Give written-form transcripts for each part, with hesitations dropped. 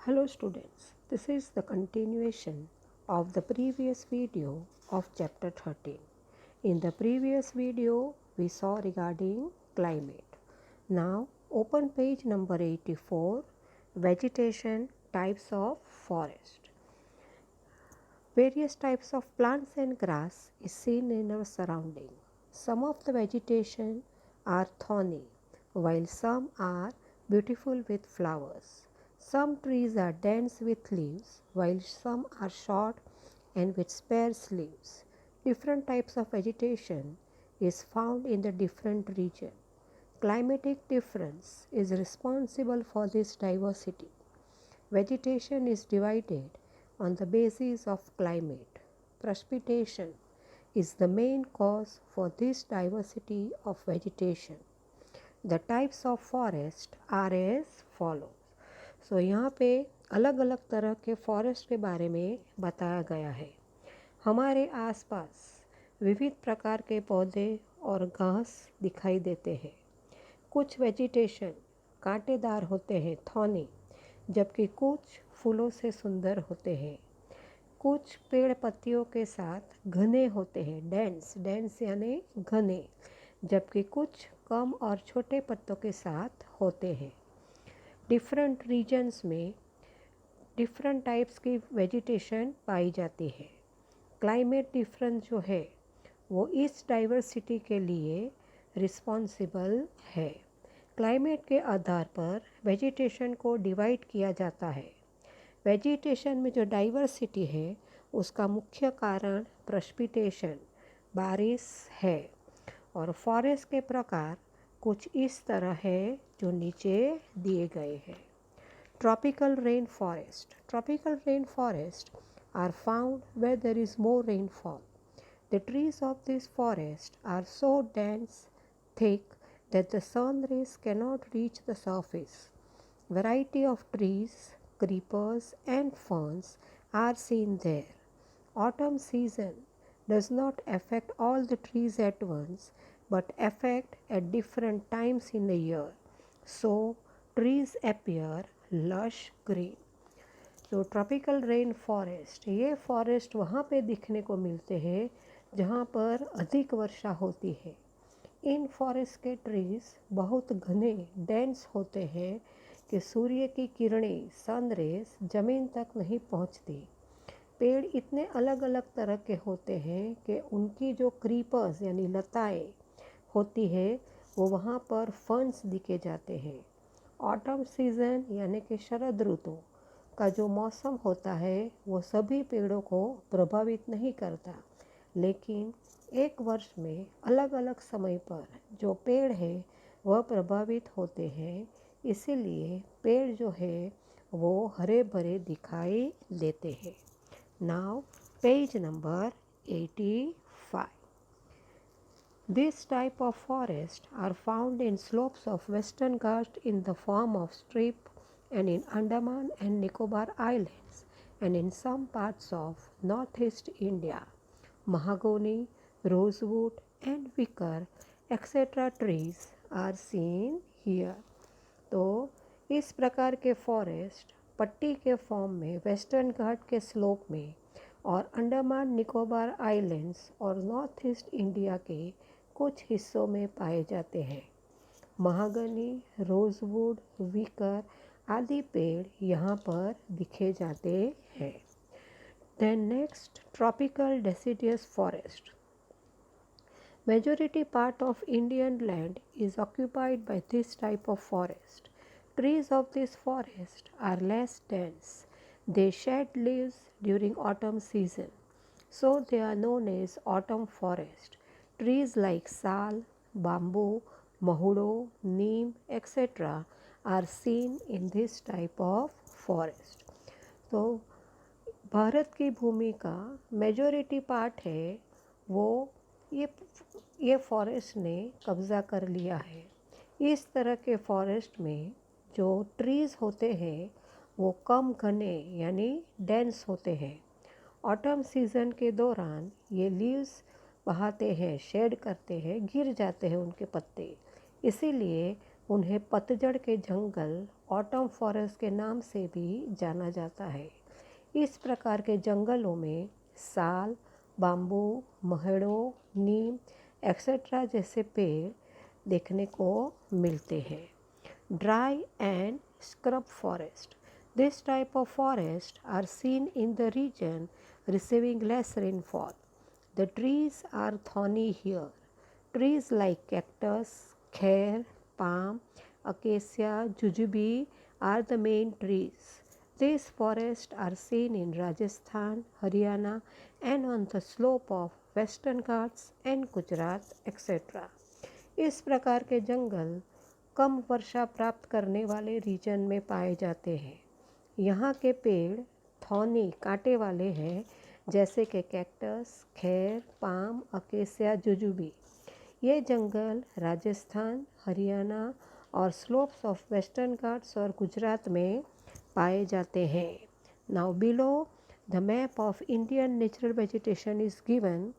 Hello students, this is the continuation of the previous video of chapter 13. In the previous video, we saw regarding climate. Now, open page number 84, vegetation types of forest. Various types of plants and grass is seen in our surrounding. Some of the vegetation are thorny, while some are beautiful with flowers. Some trees are dense with leaves, while some are short and with sparse leaves. Different types of vegetation is found in the different region. Climatic difference is responsible for this diversity. Vegetation is divided on the basis of climate. Precipitation is the main cause for this diversity of vegetation. The types of forest are as follows. So यहाँ पे अलग अलग तरह के forest के बारे में बताया गया है। हमारे आसपास विविध प्रकार के पौधे और घास दिखाई देते हैं। कुछ वेजिटेशन कांटेदार होते हैं, थॉर्नी, जबकि कुछ फूलों से सुंदर होते हैं। कुछ पेड़ पत्तियों के साथ घने होते हैं, डेंस, डेंस यानी घने, जबकि कुछ कम और छोटे पत्तों के साथ होते हैं। डिफरेंट रीजन्स में डिफरेंट टाइप्स की वेजिटेशन पाई जाती है। क्लाइमेट डिफरेंस जो है वो इस डाइवर्सिटी के लिए रिस्पॉन्सिबल है। क्लाइमेट के आधार पर वेजिटेशन को डिवाइड किया जाता है। वेजिटेशन में जो डाइवर्सिटी है उसका मुख्य कारण प्रेसिपिटेशन, बारिश है। और फॉरेस्ट के प्रकार कुछ इस तरह है जो नीचे दिए गए हैं। Tropical rain forest. Tropical rain forest are found where there is more rainfall. The trees of this forest are so dense, thick that the sun rays cannot reach the surface. Variety of trees, creepers and ferns are seen there. Autumn season does not affect all the trees at once but affect at different times in the year. So trees appear lush green. तो tropical rain forest, ये forest वहाँ पे दिखने को मिलते हैं जहाँ पर अधिक वर्षा होती है। इन फॉरेस्ट के ट्रीज बहुत घने, डेंस होते हैं कि सूर्य की किरणें, सन रेस ज़मीन तक नहीं पहुँचती। पेड़ इतने अलग अलग तरह के होते हैं कि उनकी जो क्रीपर्स यानी लताएं होती है वो वहाँ पर फर्न्स दिखे जाते हैं। ऑटम सीज़न यानी कि शरद ऋतु का जो मौसम होता है वो सभी पेड़ों को प्रभावित नहीं करता, लेकिन एक वर्ष में अलग अलग समय पर जो पेड़ है वह प्रभावित होते हैं। इसीलिए पेड़ जो है वो हरे भरे दिखाई देते हैं। Now page number 85. This type of forest are found in slopes of Western Ghats in the form of strip and in Andaman and Nicobar Islands and in some parts of northeast India. Mahogany, rosewood and wicker etc. trees are seen here. तो इस प्रकार के forest पट्टी के form में western घाट के slope में और अंडमान निकोबार आइलैंड्स और नॉर्थ ईस्ट इंडिया के कुछ हिस्सों में पाए जाते हैं। महागनी, रोजवुड, विकर आदि पेड़ यहाँ पर दिखे जाते हैं। Then next, tropical deciduous forest. Majority part of Indian land is occupied by this type of forest. Trees of this forest are less dense. They shed leaves during autumn season, so they are known as autumn forest. Trees like sal, bamboo, mahudo, neem, etc. are seen in this type of forest. तो भारत की भूमि का majority part है वो ये forest ने कब्ज़ा कर लिया है। इस तरह के फॉरेस्ट में जो ट्रीज़ होते हैं वो कम घने यानी डेंस होते हैं। ऑटम सीज़न के दौरान ये लीव्स बहाते हैं, शेड करते हैं, गिर जाते हैं उनके पत्ते, इसीलिए उन्हें पतझड़ के जंगल ऑटम फॉरेस्ट के नाम से भी जाना जाता है। इस प्रकार के जंगलों में साल, बाम्बू, महड़ो, नीम एक्सेट्रा जैसे पेड़ देखने को मिलते हैं। Dry and scrub forest, this type of forest are seen in the region receiving less rainfall. The trees are thorny here. Trees like cactus, kher, palm, acacia, jujube are the main trees. These forests are seen in Rajasthan, Haryana and on the slope of Western Ghats and Gujarat etc. इस प्रकार के जंगल कम वर्षा प्राप्त करने वाले reason में पाए जाते हैं। यहाँ के पेड़ थॉर्नी कांटे वाले हैं, जैसे कि कैक्टस, खैर, पाम, अकेसिया, जुजुबी। ये जंगल राजस्थान, हरियाणा और स्लोप्स ऑफ वेस्टर्न घाट्स और गुजरात में पाए जाते हैं। Now below the map of Indian natural vegetation is given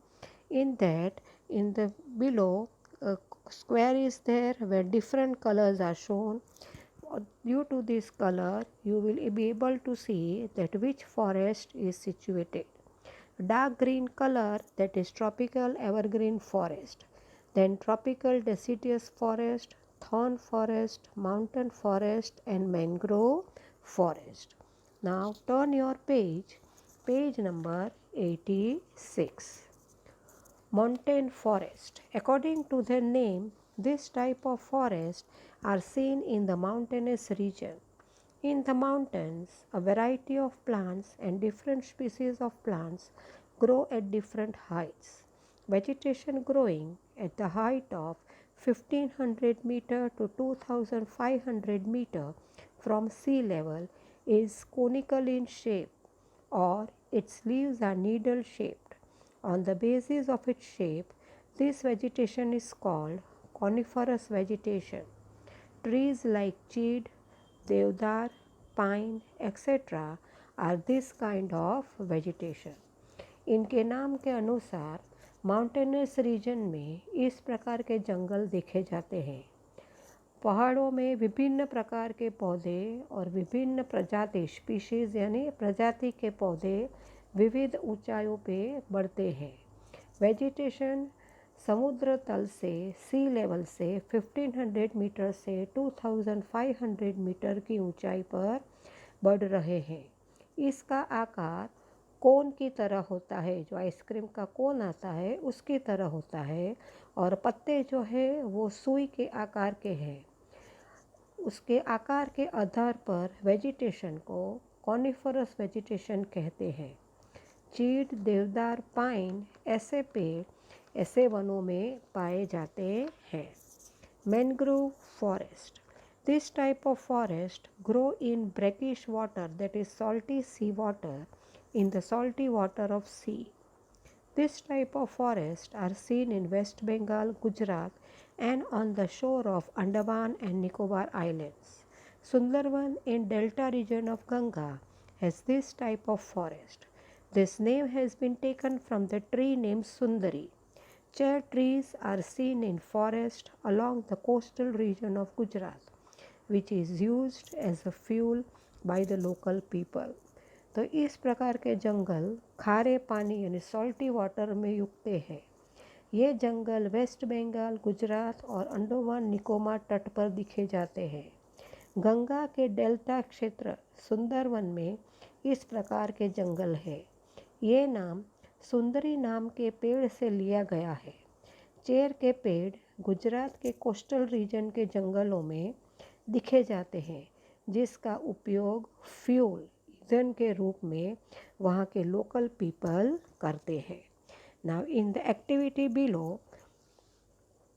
in that in the below a square is there where different colors are shown. Due to this color you will be able to see that which forest is situated. Dark green color, that is tropical evergreen forest, then tropical deciduous forest, thorn forest, mountain forest and mangrove forest. Now turn your page number 86. Montane forest. According to their name, this type of forest are seen in the mountainous region. In the mountains, a variety of plants and different species of plants grow at different heights. Vegetation growing at the height of 1500 meter to 2500 meter from sea level is conical in shape, or its leaves are needle shaped. On the basis of its shape, this vegetation is called coniferous vegetation. Trees like cheed, deodar, pine, etc. are this kind of vegetation. इनके नाम के अनुसार mountainous reason में इस प्रकार के जंगल देखे जाते हैं। पहाड़ों में विभिन्न प्रकार के पौधे और विभिन्न प्रजाति स्पीशीज़ यानी प्रजाति के पौधे विविध ऊंचाइयों पे बढ़ते हैं। वेजिटेशन समुद्र तल से सी लेवल से 1500 मीटर से 2500 मीटर की ऊंचाई पर बढ़ रहे हैं। इसका आकार कोन की तरह होता है, जो आइसक्रीम का कोन आता है उसकी तरह होता है, और पत्ते जो है वो सुई के आकार के हैं। उसके आकार के आधार पर वेजिटेशन को कॉनिफरस वेजिटेशन कहते हैं। चीड़, देवदार, पाइन ऐसे पेड़ ऐसे वनों में पाए जाते हैं। Mangrove forest, this type of forest grow in brackish water, that is salty sea water, in the salty water of sea. This type of forests are seen in West Bengal, Gujarat and on the shore of Andaman and Nicobar Islands. Sundarban in delta region of Ganga has this type of forest. This name has been taken from the tree named Sundari. Chair trees are seen in forest along the coastal region of Gujarat, which is used as a fuel by the local people. तो इस प्रकार के जंगल खारे पानी यानी salty water में युक्त हैं। ये जंगल वेस्ट बंगाल, गुजरात और अंडमान निकोबार तट पर दिखे जाते हैं। गंगा के डेल्टा क्षेत्र सुंदरवन में इस प्रकार के जंगल हैं। ये नाम सुंदरी नाम के पेड़ से लिया गया है। चेर के पेड़ गुजरात के कोस्टल रीजन के जंगलों में दिखे जाते हैं, जिसका उपयोग फ्यूल ईंधन के रूप में वहाँ के लोकल पीपल करते हैं। Now in the activity below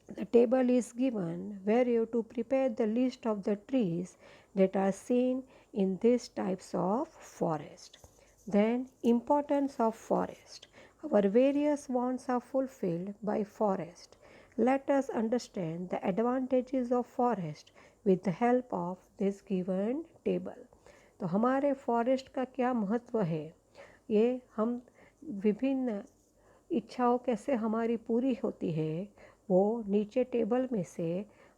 the table is given where you have to prepare the list of the trees that are seen in these types of forest. Then importance of forest. Our various wants are fulfilled by forest. Let us understand the advantages of forest with the help of this given table. तो हमारे forest का क्या महत्व है, ये हम विभिन्न इच्छाओं कैसे हमारी पूरी होती है वो नीचे टेबल में से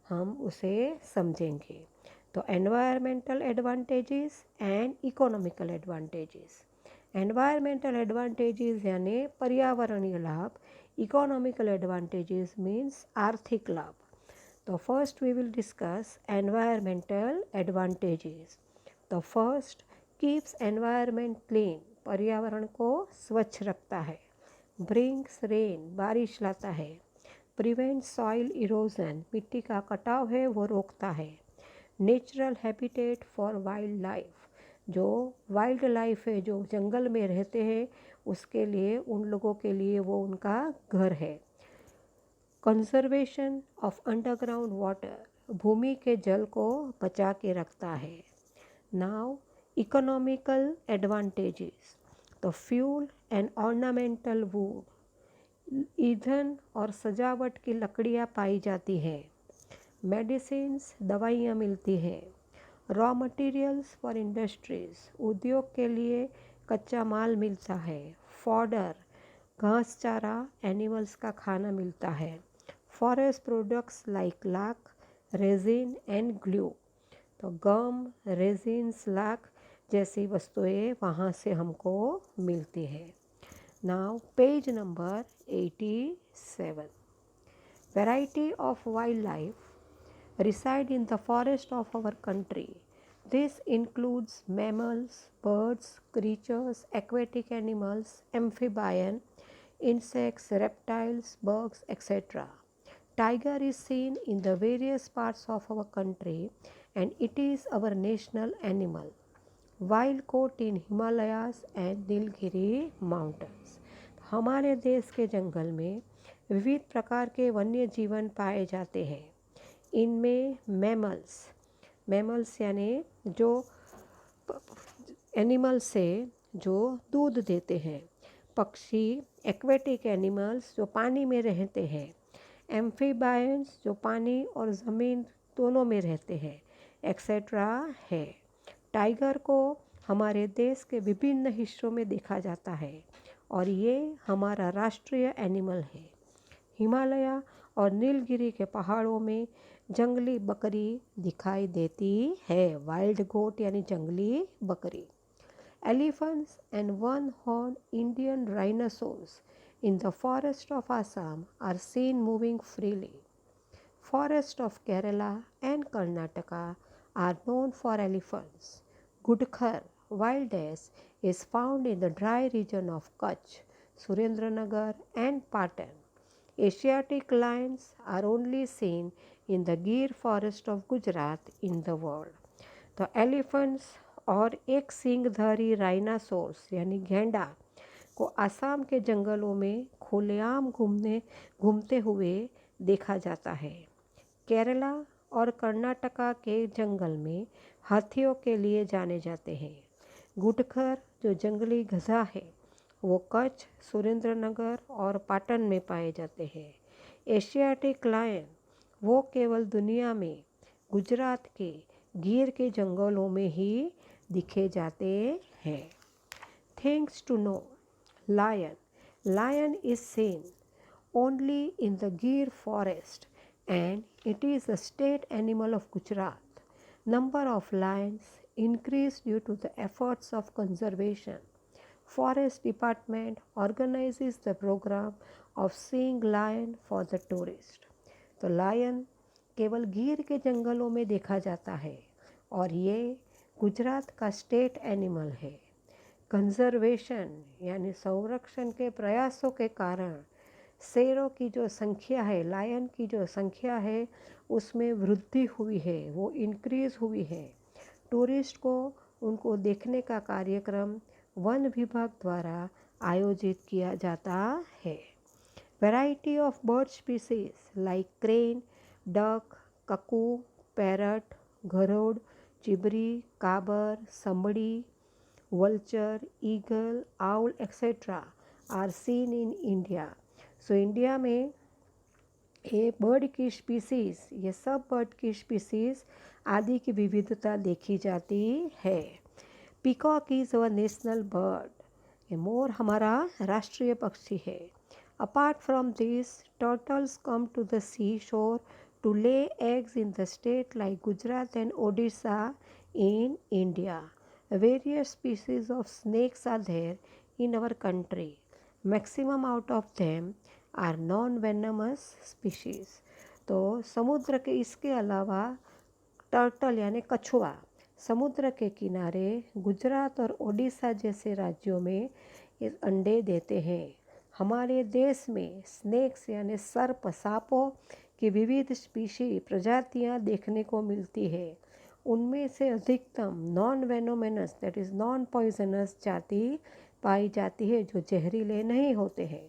हम उसे समझेंगे। तो environmental advantages and economical advantages. Environmental advantages यानी पर्यावरणीय लाभ, इकोनॉमिकल एडवांटेजेस मीन्स आर्थिक लाभ। तो first we will discuss environmental advantages. तो फर्स्ट, कीप्स एनवायरमेंट क्लीन, पर्यावरण को स्वच्छ रखता है। ब्रिंग्स रेन, बारिश लाता है। प्रिवेंट सॉइल इरोजन, मिट्टी का कटाव है वो रोकता है। Natural habitat for wild life, जो वाइल्ड लाइफ है जो जंगल में रहते हैं उसके लिए, उन लोगों के लिए वो उनका घर है। कंजर्वेशन ऑफ अंडरग्राउंड वाटर, भूमि के जल को बचा के रखता है। Now economical advantages. तो फ्यूल एंड ऑर्नामेंटल वुड, ईंधन और सजावट की लकड़ियाँ पाई जाती हैं। मेडिसिन्स, दवाइयाँ मिलती हैं। रॉ मटेरियल्स फॉर इंडस्ट्रीज, उद्योग के लिए कच्चा माल मिलता है। फॉडर, घास चारा, एनिमल्स का खाना मिलता है। Forest products like lakh, resin and glue, तो गम, रेजिन्स, लाख जैसी वस्तुएं वहाँ से हमको मिलती है। Now page number 87। Variety of wildlife reside in the forest of our country. This includes mammals, birds, creatures, aquatic animals, amphibian, insects, reptiles, bugs, etc. Tiger is seen in the various parts of our country and it is our national animal. Wild goat in Himalayas and Nilgiri mountains. हमारे देश के जंगल में विविध प्रकार के वन्य जीवन पाए जाते हैं। इनमें मैमल्स यानी जो एनिमल्स से जो दूध देते हैं। पक्षी, एक्वेटिक एनिमल्स जो पानी में रहते हैं। एम्फीबायंस जो पानी और ज़मीन दोनों में रहते हैं, एक्सेट्रा है। टाइगर को हमारे देश के विभिन्न हिस्सों में देखा जाता है और ये हमारा राष्ट्रीय एनिमल है। हिमालय और नीलगिरी के पहाड़ों में जंगली बकरी दिखाई देती है, वाइल्ड गोट यानी जंगली बकरी। Elephants and one horn Indian rhinoceros in the forest of Assam are seen moving freely. Forest of Kerala and Karnataka are known for elephants. Gudkhar wilderness is found in the dry region of Kutch, Surendranagar and Patan. Asiatic lions are only seen in the Gir forest of Gujarat in the world. तो elephants और एक सींगधारी rhinoceros यानी गेंडा को आसाम के जंगलों में खुलेआम घूमते हुए देखा जाता है। केरला और कर्नाटका के जंगल में हाथियों के लिए जाने जाते हैं। गुडखर जो जंगली गधा है वो कच्छ, सुरेंद्रनगर और पाटन में पाए जाते हैं। एशियाटिक लायन वो केवल दुनिया में गुजरात के गिर के जंगलों में ही दिखे जाते हैं। Things to know. Lion is seen only in the Gir forest and it is the state animal of Gujarat. Number of lions increased due to the efforts of conservation. Forest Department organizes the program of seeing lion for the tourist. तो lion केवल गिर के जंगलों में देखा जाता है और ये गुजरात का स्टेट एनिमल है। कंजर्वेशन यानी संरक्षण के प्रयासों के कारण शेरों की जो संख्या है, लायन की जो संख्या है उसमें वृद्धि हुई है, वो इंक्रीज़ हुई है। टूरिस्ट को उनको देखने का कार्यक्रम वन विभाग द्वारा आयोजित किया जाता है। Variety of bird species like crane, duck, cuckoo, parrot, गरुड़, चिबरी, काबर, समड़ी, vulture, eagle, owl etcetera are seen in India. So India में ये बर्ड की स्पीसीज़, ये सब बर्ड की स्पीसीज़ आदि की विविधता देखी जाती है। Peacock is our national bird, ये मोर हमारा राष्ट्रीय पक्षी है। Apart from this, turtles come to the sea shore to lay eggs in the state like Gujarat and Odisha in India. Various species of snakes are there in our country. Maximum out of them are non-venomous species. तो समुद्र के इसके अलावा turtle यानी कछुआ समुद्र के किनारे गुजरात और ओडिशा जैसे राज्यों में ये अंडे देते हैं। हमारे देश में स्नेक्स यानी सर्प सांपों की विविध स्पीशी प्रजातियां देखने को मिलती है। उनमें से अधिकतम non venomous that is non poisonous जाति पाई जाती है जो जहरीले नहीं होते हैं।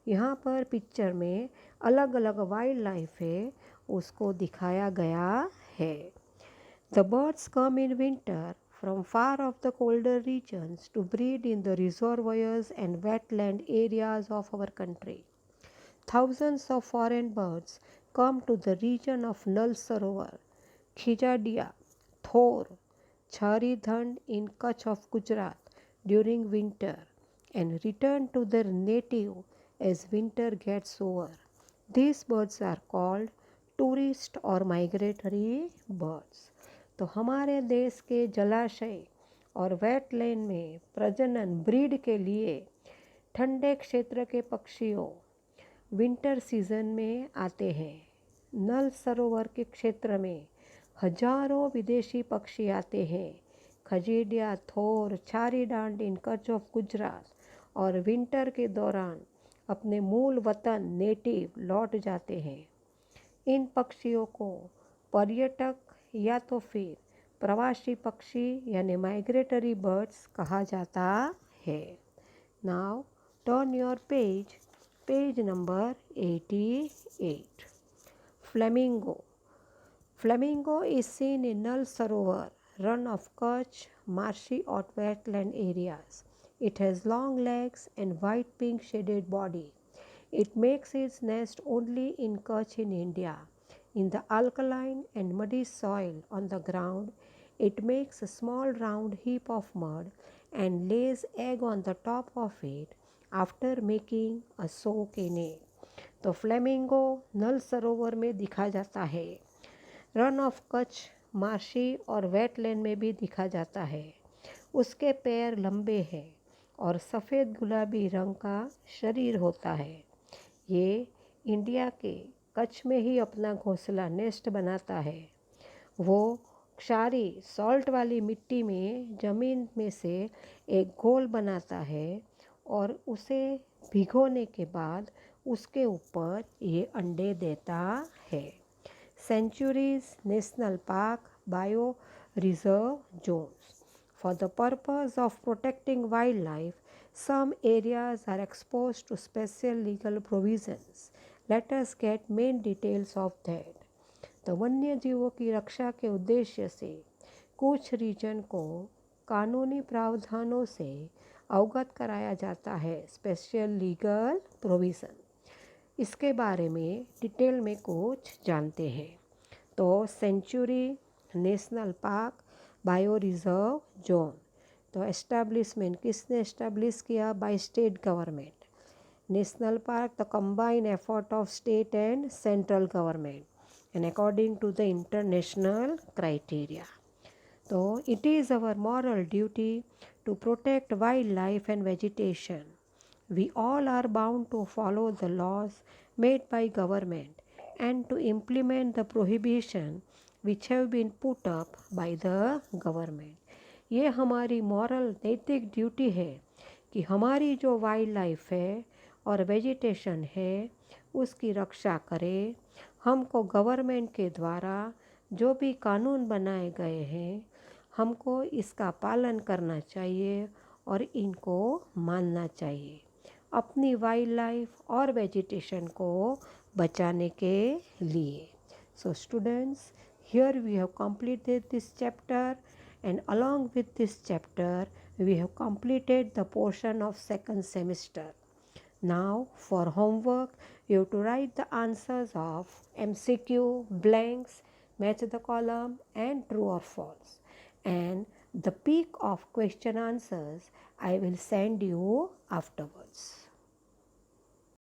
यहाँ पर पिक्चर में अलग अलग वाइल्ड लाइफ है उसको दिखाया गया है। The birds come in winter from far off the colder regions to breed in the reservoirs and wetland areas of our country. Thousands of foreign birds come to the region of Nal Sarovar, Khijadia, Thor, Charidhand in Kutch of Gujarat during winter and return to their native as winter gets over. These birds are called tourist or migratory birds. तो हमारे देश के जलाशय और wetland में प्रजनन breed के लिए ठंडे क्षेत्र के पक्षियों विंटर सीजन में आते हैं। नल सरोवर के क्षेत्र में हजारों विदेशी पक्षी आते हैं। खजीडिया, थोर, छारीडांड इन कच्छ ऑफ गुजरात और विंटर के दौरान अपने मूल वतन नेटिव लौट जाते हैं। इन पक्षियों को पर्यटक या तो फिर प्रवासी पक्षी यानी माइग्रेटरी बर्ड्स कहा जाता है। Now turn your page number 88। Flamingo is seen in Nal Sarovar, run of Kutch, marshy or wetland areas. It has long legs and white pink shaded body. It makes its nest only in Kutch in India. In the alkaline and muddy soil on the ground, it makes a small round heap of mud and lays egg on the top of it after making a soak in it. तो flamingo नल सरोवर में दिखा जाता है। Run of Kutch marshy और wetland में भी दिखा जाता है। उसके पैर लंबे हैं और सफ़ेद गुलाबी रंग का शरीर होता है। ये इंडिया के कच्छ में ही अपना घोंसला नेस्ट बनाता है। वो क्षारी सॉल्ट वाली मिट्टी में ज़मीन में से एक घोल बनाता है और उसे भिगोने के बाद उसके ऊपर ये अंडे देता है। Sanctuaries national park bio reserve zones For the purpose of protecting wildlife, some areas are exposed to special legal provisions. Let us get main details of that. तो वन्य जीवों की रक्षा के उद्देश्य से कुछ रीजन को कानूनी प्रावधानों से अवगत कराया जाता है। स्पेशल लीगल प्रोविज़न, इसके बारे में डिटेल में कुछ जानते हैं। तो sanctuary national park bio reserve zone, तो एस्टैब्लिशमेंट किसने एस्टैब्लिश किया? By state government. National park the combined effort of state and central government and according to the international criteria. तो it is our moral duty to protect wildlife and vegetation. We all are bound to follow the laws made by government and to implement the prohibition which have been put up by the government. ये हमारी moral नैतिक duty है कि हमारी जो wild life है और vegetation है उसकी रक्षा करें। हमको गवर्नमेंट के द्वारा जो भी कानून बनाए गए हैं हमको इसका पालन करना चाहिए और इनको मानना चाहिए अपनी वाइल्ड लाइफ और वेजिटेशन को बचाने के लिए। So students, here we have completed this chapter, and along with this chapter we have completed the portion of second semester. Now for homework you have to write the answers of MCQ, blanks, match the column and true or false, and the peak of question answers I will send you afterwards.